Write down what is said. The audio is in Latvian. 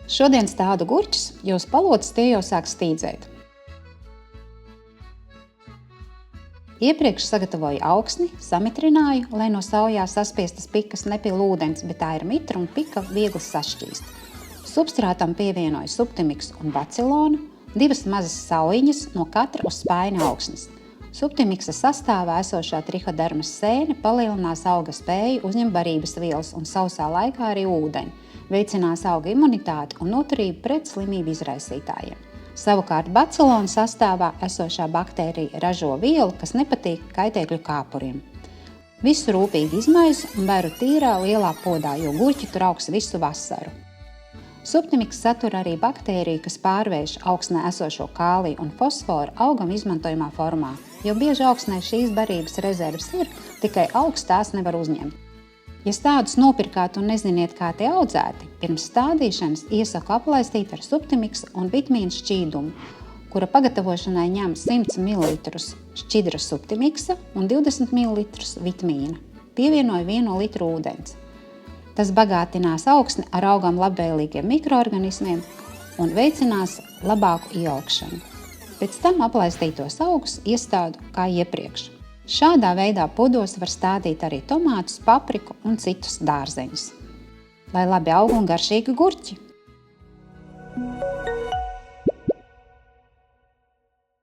Šodien stādu gurķus, jo uz palotes tie jau sāk stīdzēt. Iepriekš sagatavoju augsni, samitrināju, lai no saujā saspiestas pikas nepil ūdens, bet tā ir mitra un pika viegli sašķīst. Substrātam pievienoju subtimiksu un bacilonu, 2 mazas saujiņas no katra uz spaiņa augsnes. Subtimiksa sastāvā esošā trihodermas sēne palielinās auga spēju uzņemt barības vielas un sausā laikā arī ūdeni, veicinās auga imunitāti un noturību pret slimību izraisītājiem. Savukārt bacilonu sastāvā esošā baktērija ražo vielu, kas nepatīk kaitēkļu kāpuriem. Visu rūpīgi izmaisu un beru tīrā lielā podā, jo gurķi tur augs visu vasaru. Subtimiks satur arī baktēriju, kas pārvērš augsnē esošo kāliju un fosforu augam izmantojamā formā, jo bieži augsnē šīs barības rezerves ir, tikai augs tās nevar uzņemt. Ja stādus nopirkāt un neziniet, kā tie audzēti, pirms stādīšanas iesaku aplaistīt ar subtimiksa un vitamīnu šķīdumu, kura pagatavošanai ņem 100 ml šķidra subtimiksa un 20 ml vitamīna. Pievienoju 1 litru ūdens. Tas bagātinās augsni ar augam labvēlīgiem mikroorganismiem un veicinās labāku ieaugšanu. Pēc tam aplaistītos augus iestādu kā iepriekš. Šādā veidā podos var stādīt arī tomātus, papriku un citus dārzeņus. Lai labi aug un garšīgi gurķi!